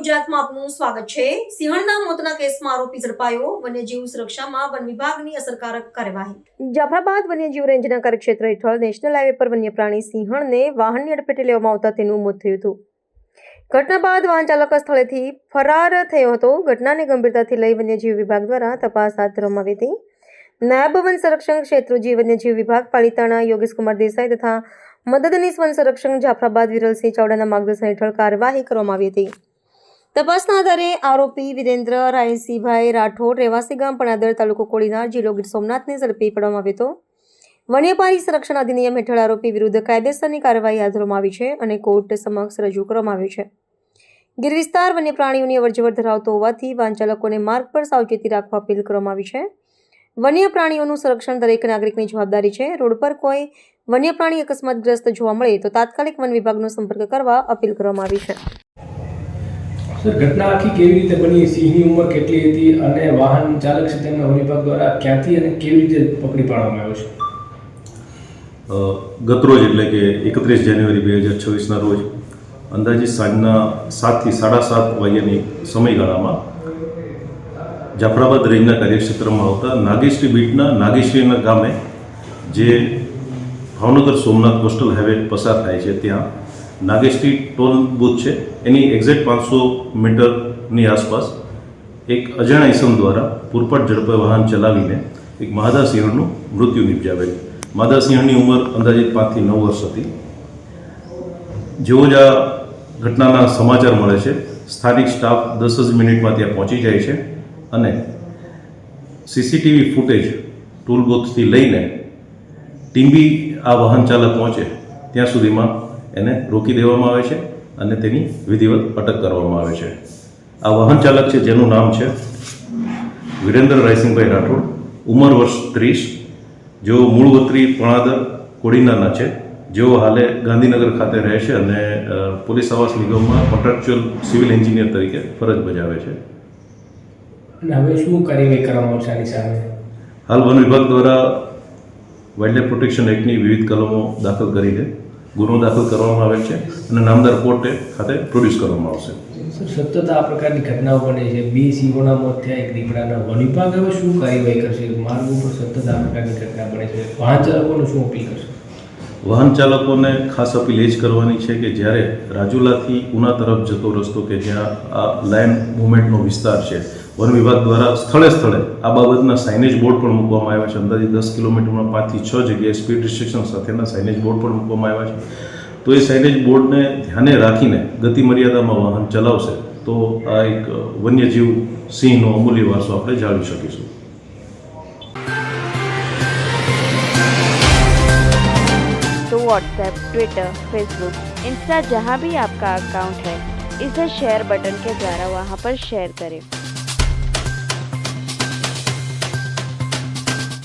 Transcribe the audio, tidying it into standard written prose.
ગુજરાતમાં આપનું સ્વાગત છે। સિંહણના મોતના કેસમાં આરોપી ઝડપાયો। વન્યજીવ સુરક્ષામાં વન વિભાગની અસરકારક કાર્યવાહી। જાફરાબાદ વન્યજીવ રેન્જના કાર્યક્ષેત્ર હેઠળ નેશનલ હાઈવે પર વન્ય પ્રાણી સિંહણને વાહનની અડફેટે લેવામાં આવતા તેનું મોત થયું હતું। ઘટના બાદ વાહન ચાલક સ્થળેથી ફરાર થયો હતો। ઘટનાને ગંભીરતાથી લઈ વન્યજીવ વિભાગ દ્વારા તપાસ હાથ ધરવામાં આવી હતી। નાયબ વન સંરક્ષક ક્ષેત્રોજી વન્યજીવ વિભાગ પાલિતાણા યોગેશ કુમાર દેસાઈ તથા મદદનીશ વન સંરક્ષક જાફરાબાદ વિરલસિંહ ચાવડાના માર્ગદર્શન હેઠળ કાર્યવાહી કરવામાં આવી હતી। તપાસના આધારે આરોપી વિરેન્દ્ર રાયસિંહભાઈ રાઠોડ રહેવાસી ગામ પણાદર તાલુકો કોડીનાર જિલ્લો ગીર સોમનાથને ઝડપી પાડવામાં આવ્યો હતો। વન્યપ્રાણી સંરક્ષણ અધિનિયમ હેઠળ આરોપી વિરુદ્ધ કાયદેસરની કાર્યવાહી હાથ ધરવામાં આવી છે અને કોર્ટ સમક્ષ રજૂ કરવામાં આવ્યો છે। ગીર વિસ્તાર વન્ય પ્રાણીઓની અવરજવર ધરાવતો હોવાથી વાહન ચાલકોને માર્ગ પર સાવચેતી રાખવા અપીલ કરવામાં આવી છે। વન્ય પ્રાણીઓનું સંરક્ષણ દરેક નાગરિકની જવાબદારી છે। રોડ પર કોઈ વન્ય પ્રાણી અકસ્માતગ્રસ્ત જોવા મળે તો તાત્કાલિક વન વિભાગનો સંપર્ક કરવા અપીલ કરવામાં આવી છે। સર, ઘટના આખી કેવી રીતે બની? સિંહની ઉંમર કેટલી હતી અને વાહન ચાલક છે તેમને વન વિભાગ દ્વારા ક્યાંથી અને કેવી રીતે પકડી પાડવામાં આવ્યો છે? ગતરોજ એટલે કે 31 જાન્યુઆરી 2026ના રોજ અંદાજિત સાંજના 7 થી 7:30 વાગ્યાની સમયગાળામાં જાફરાબાદ રેન્જના કાર્યક્ષેત્રમાં આવતા નાગેશ્રી બીટના નાગેશ્રીના ગામે જે ભાવનગર સોમનાથ કોસ્ટલ હાઈવે પસાર થાય છે ત્યાં નાગેશ્રી ટોલ બૂથ છે એની એક્ઝેક્ટ 500 મીટરની આસપાસ એક અજાણ્યા ઈસમ દ્વારા પૂરપાટ ઝડપે વાહન ચલાવીને એક માદા સિંહણનું મૃત્યુ નિપજાવેલ। માદા સિંહણની ઉંમર અંદાજિત 5 થી 9 વર્ષ હતી। જેવો જ આ ઘટનાના સમાચાર મળે છે સ્થાનિક સ્ટાફ 10 જ મિનિટમાં ત્યાં પહોંચી જાય છે અને સીસીટીવી ફૂટેજ ટૂલ બૂથથી લઈને ટીમ્બી આ વાહન ચાલક પહોંચે ત્યાં સુધીમાં એને રોકી દેવામાં આવે છે અને તેની વિધિવત અટક કરવામાં આવે છે। આ વાહન ચાલક છે જેનું નામ છે વિરેન્દ્ર રાયસિંહભાઈ રાઠોડ, ઉંમર વર્ષ 30, જેઓ મૂળ વતની પણાદર કોડીનારના છે, જેઓ હાલે ગાંધીનગર ખાતે રહે છે અને પોલીસ આવાસ નિગમમાં કોન્ટ્રાક્ચ્યુઅલ સિવિલ એન્જિનિયર તરીકે ફરજ બજાવે છે। અને હવે શું કાર્યવાહી કરવામાં આવશે આની સામે? હાલ વન વિભાગ દ્વારા વાઇલ્ડલાઇફ પ્રોટેક્શન એક્ટની વિવિધ કલમો દાખલ કરીને ગુનો દાખલ કરવામાં આવેલ છે અને નામદાર કોર્ટે ખાતે પ્રોડ્યુસ કરવામાં આવશે। સર, સતત આ પ્રકારની ઘટનાઓ બને છે, 2 સિંહોના મોત થયા, એક દીપડાના। વન વિભાગ હવે શું કાર્યવાહી કરશે? માર્ગ ઉપર સતત આ પ્રકારની ઘટના બને છે, વાહન ચાલકોને શું અપીલ કરશે? વાહન ચાલકોને ખાસ અપીલ એ જ કરવાની છે કે જ્યારે રાજુલાથી ઉના તરફ જતો રસ્તો કે જ્યાં આ લાયન મૂવમેન્ટનો વિસ્તાર છે, વન વિભાગ દ્વારા સ્થળે સ્થળે આ બાબતના સાઇનેજ બોર્ડ પણ મૂકવામાં આવ્યા છે। અંદાજે 10 કિલોમીટરમાં 5 થી 6 જગ્યાએ સ્પીડ રિસ્ટ્રિક્શન સાથેના સાઇનેજ બોર્ડ પણ મૂકવામાં આવ્યા છે। તો એ સાઇનેજ બોર્ડને ધ્યાને રાખીને ગતિ મર્યાદામાં વાહન ચલાવશે તો આ એક વન્યજીવ સિંહનો અમૂલ્ય વારસો આપણે જાળવી શકીશું। तो व्हाट्सएप, ट्विटर, फेसबुक, इंस्टा जहाँ भी आपका अकाउंट है इसे शेयर बटन के द्वारा वहाँ पर शेयर करें।